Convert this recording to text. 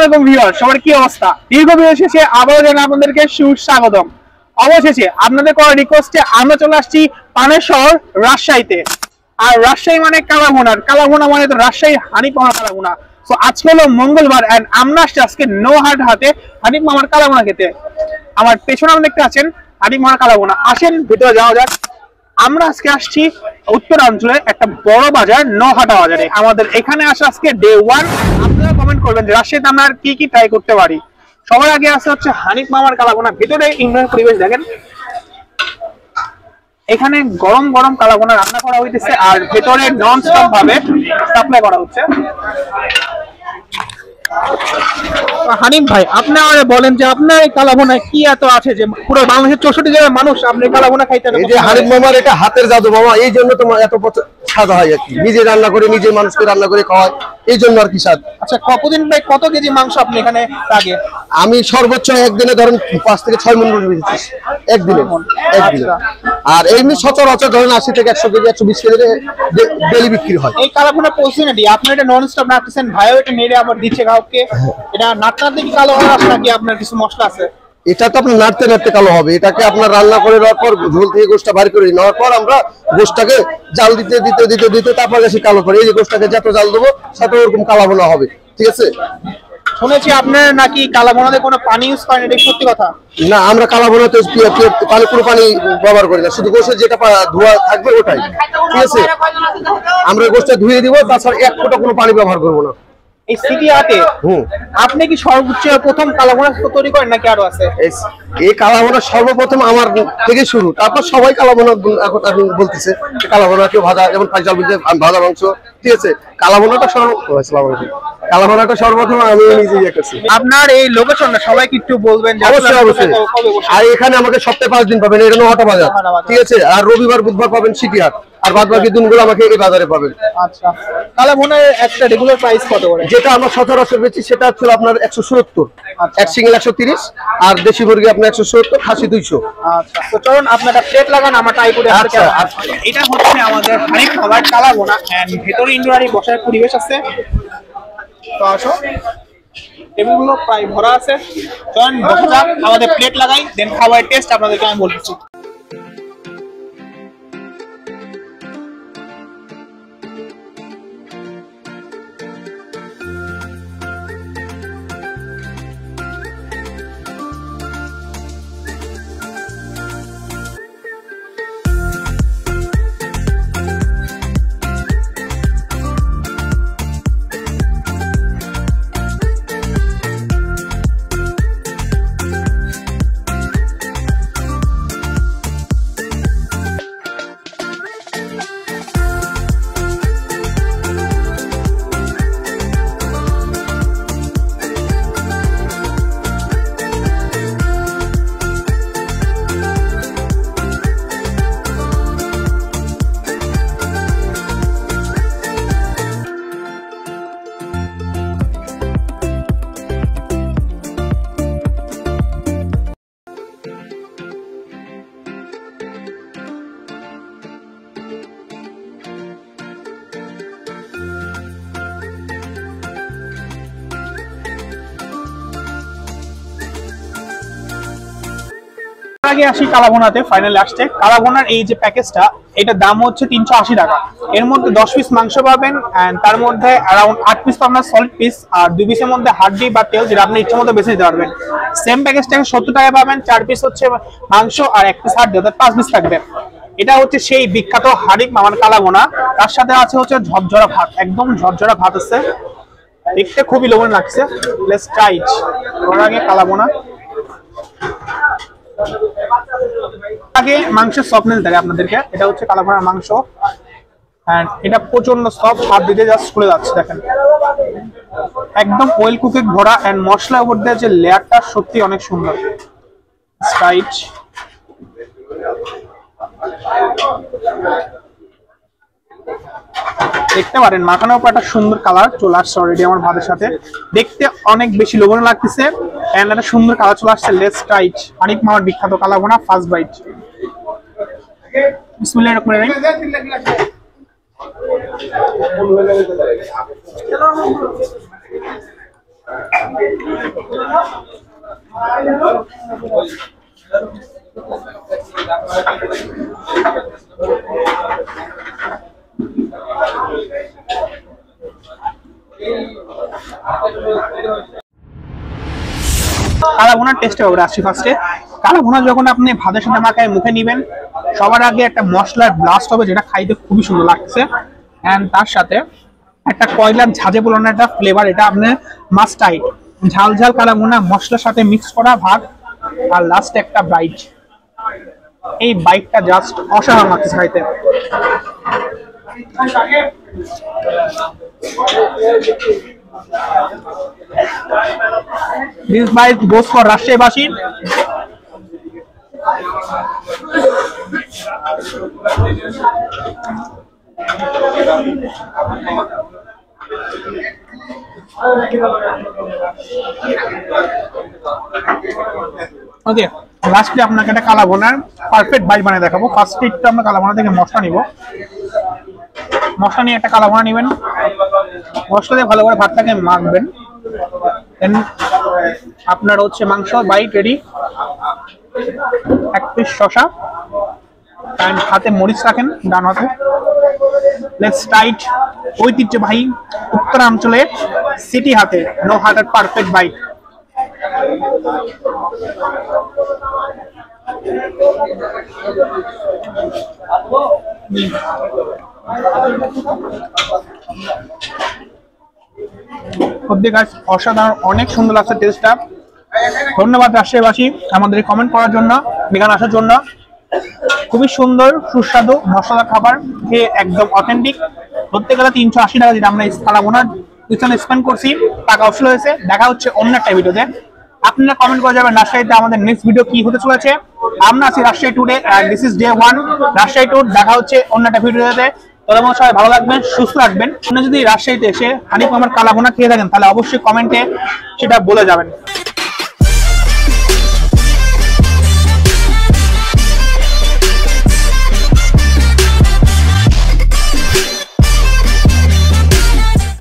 আলাইকুম ভিউয়ার, সবার কি অবস্থা? দীর্ঘ বিরতি শেষে আবারও জানাই আপনাদেরকে সুস্বাগতম। অবশেষে আপনাদের করা রিকোয়েস্টে আমরা চলে আসছি পানের শহর রাজশাহীতে। আর রাজশাহী মানে কালাভুনা মানে তো রাজশাহীর হানিফ মামার কালাভুনা। তো আজকে হলো মঙ্গলবার এন্ড আমরা আসছি আজকে নৌহাট হাতে হানিফ মামার কালাভুনা খেতে। আমার পেছনে আপনি দেখতে পাচ্ছেন হানিফ মামার কালাভুনা। আসেন ভিতরে যাওয়া যাক। আমরা আজকে আসছি উত্তরাঞ্চলের একটা বড় বাজার নৌহাটা বাজারে। আমাদের এখানে আসা আজকে ডে 1। আপনারা কমেন্ট করবেন যে রাজশাহীতে আমরা আর কি কি ট্রাই করতে পারি। সবার আগে আসা হচ্ছে হানিফ মামার কালাভুনা। ভিতরে ইন্ডিয়ান পরিবেশ দেখেন, এখানে গরম গরম কালাভুনা রান্না করা হইতেছে আর ভেতরে নন স্টপ ভাবে সাপ্লাই করা হচ্ছে। হানিফ ভাই, আপনি আমাকে বলেন যে আপনার এই কালাভুনা কি এত আছে যে পুরো বাংলাদেশের 64 জেলার মানুষ আপনি কালাভুনা খাইতে? এই যে হানিফ মামার এটা হাতের জাদু মামা, এই জন্য তোমার এত স্বাদ হয় আর কি। নিজে রান্না করে নিজে মানুষকে রান্না করে খাওয়ায়, এই জন্য আর কি স্বাদ। আচ্ছা, কতদিন ভাই কত কেজি মাংস আপনি এখানে থাকে? আমি সর্বোচ্চ একদিনে ধরেন 5 থেকে 6 মণ বেচেছি একদিনে। আর এমনি সচরাচর ধরেন 80 থেকে 100 কেজি 120 কেজি ডেলি বিক্রি হয়। এই কালাভুনা পৌঁছানোটি আপনি এটা নন স্টপ রাখতেছেন, ভাইও এটা নেড়ে আবার দিচ্ছে কাউকে। এটা নাড়তে কি কালো হয় নাকি আপনার কিছু মশলা আছে? এটা তো আপনার নাড়তে নাড়তে কালো হবে। এটাকে আপনার রান্না করে নেওয়ার পর ঝোল থেকে গোশটা বাড়ি করে নেওয়ার পর আমরা গোশটাকে জাল দিতে দিতে দিতে দিতে তারপর এসে কালো করে, এই যে গোশটাকে যত জাল দেবো তত ওরকম কালাভুনা হবে। ঠিক আছে? শুনেছি আপনার নাকি কালাভুনাতে কোনো পানি ইউজ করেন, এটা সত্যি কথা? না, আমরা কালাভুনাতে পানি পুরো পানি ব্যবহার করি না, শুধু গোশে যেটা ধোয়া থাকবে ওটাই। ঠিক আছে? আমরা গোশটা ধুয়ে দিব, তাছাড়া এক ফোঁটা কোনো পানি ব্যবহার করবো না। এই সিটি হাটে আপনি কি সর্বোচ্চ প্রথম কালাভুনা তৈরি করেন নাকি আরো আছে? এই কালাভুনা সর্বপ্রথম আমার থেকে শুরু, তারপর সবাই কালাভুনা এখন বলতেছে কালাভুনা কেউ ভাজা, যেমন ভাজা মাংস। ঠিক আছে? কালাভুনাটা সর্বপ্রথম আমি নিজেই করছি। আপনার এই লোকেশনটা সবাইকে একটু বলবেন? অবশ্যই অবশ্যই। আর এখানে আমাকে সপ্তাহে 5 দিন পাবেন, এটা নৌহাটা বাজার। ঠিক আছে? আর রবিবার বুধবার পাবেন সিটি হাট, আর বাদ বাকি দিনগুলো আমাকে এই বাজারে পাবেন। আচ্ছা, কালাভুনার একটা রেগুলার প্রাইস কত করে? যেটা আমরা সচরাচর বেচি সেটা হচ্ছে আপনার 170, এক সিঙ্গেল 130, আর দেশি মুরগি আপনার 170, খাসি 200। আচ্ছা, তো চলুন আপনারা প্লেট লাগান, আমরা ট্রাই করে। আচ্ছা, এটা হচ্ছে আমাদের হানিফ মামার কালাভুনা এন্ড ভেতরে ইন্ডোরারি বসার পরিবেশ আছে। তো আসো, টেবিলগুলো প্রায় ভরা আছে। চলুন বসে যাক, আমাদের প্লেট লাগাই, দেন খাবারের টেস্ট আপনাদেরকে আমি বলতেছি। আগে আসি কালাভুনাতে, ফাইনালি আসছে কালাভুনার এই যে প্যাকেজটা, এটার দাম হচ্ছে 380 টাকা। এর মধ্যে 10 পিস মাংস পাবেন এন্ড তার মধ্যে অ্যারাউন্ড 8 পিস পাবেন সলিড পিস, আর 2 পিসের মধ্যে হাড্ডি বা তেল, যেটা আপনি ইচ্ছা মতো বেছে নিতে পারবেন। সেম প্যাকেজটাকে 70 টাকা পাবেন, 4 পিস হচ্ছে মাংস আর 1 পিস হাড্ডি, অর্থাৎ 5 পিস থাকবে। এটা হচ্ছে সেই বিখ্যাত হানিফ মামার কালাভুনা। তার সাথে আছে হচ্ছে ঝরঝরা ভাত, একদম ঝরঝরা ভাত আছে, দেখতে খুবই লোভনীয় লাগছে। Let's try it. ওর আগে কালাভুনা, আগে মাংসের সফটনেস দেখে আপনাদেরকে। এটা হচ্ছে কালাভুনার মাংস এন্ড এটা প্রচন্ড সফট, হাত দিতে জাস্ট খুলে যাচ্ছে। দেখেন, একদম ওয়েল কুকেড ভরা এন্ড মশলার উপর দিয়ে যে লেয়ারটা সত্যি অনেক সুন্দর। স্টাইট দেখতে পারেন, মাখানোর পর একটা সুন্দর কালার চলে আসছে অলরেডি আমার ভাতের সাথে, দেখতে অনেক বেশি লোভনীয় লাগতেছে এন্ড একটা সুন্দর কালার চলে আসছে। Let's try it. হানিফ মামার বিখ্যাত কালাভুনা, ফার্স্ট বাইট। বিসমিল্লাহির রহমানির রহিম। কালা ভুনার টেস্টে ওরা আসছি ফার্স্টে। কালা ভুনা যখন আপনি ভাতের সাথে মাখায় মুখে নিবেন, সবার আগে একটা মশলার ব্লাস্ট হবে যেটা খাইতে খুবই সুন্দর লাগছে, এন্ড তার সাথে একটা কয়লার ঝাঁঝে পোলানোর একটা ফ্লেভার, এটা আপনার মাস্ট টাইট। ঝাল ঝাল কালা ভুনা মশলার সাথে মিক্স করা ভাত, আর লাস্টে একটা বাইট। এই বাইটটা জাস্ট অসাধারণ লাগছে খাইতে। This bite goes for রাজশাহীবাসী। ওকে, লাস্টে আপনাকে একটা কালা ভুনার পারফেক্ট বাইট বানিয়ে দেখাবো। ফার্স্ট টিপটা আমরা কালা ভুনা থেকে মশলা নিব। মশলা নিয়ে একটা কালা ভুনা নেবেন, মশলা দিয়ে ভালো করে ভাতটাকে মাখবেন। দেন আপনার হচ্ছে মাংস বাইট রেডি। এক পিস শসা, এন্ড হাতে মরিচ রাখেন ডান হাতে। লেটস টাইট ঐতিহ্যবাহী উত্তরাঞ্চলের সিটি হাতে নো হাতের পারফেক্ট বাইট। অসাধারণ, অনেক সুন্দর লাগছে টেস্টটা। ধন্যবাদ রাজশাহীবাসী আমাদের কমেন্ট করার জন্য, এখানে আসার জন্য। খুবই সুন্দর সুস্বাদু মশলাদার খাবার, খেয়ে একদম অথেন্টিক। ধরতে গেলে 380 টাকা যেটা আমরা কালা ভুনার পিছনে স্পেন্ড করছি, টাকা অবশ্যই হয়েছে। দেখা হচ্ছে অন্য একটা ভিডিওতে। আপনারা কমেন্ট করে যাবেন রাজশাহীতে আমাদের নেক্সট ভিডিও কি হতে চলেছে। আমরা আছি Rajshahi today, this is day 1 Rajshahi tour. দেখা হচ্ছে অন্য একটা ভিডিওতে। ততক্ষণ সবাই ভালো থাকবেন, সুস্থ থাকবেন। আপনি যদি রাজশাহীতে এসে হানিফ মামার কালা ভুনা খেয়ে থাকেন তাহলে অবশ্যই কমেন্টে সেটা বলে যাবেন।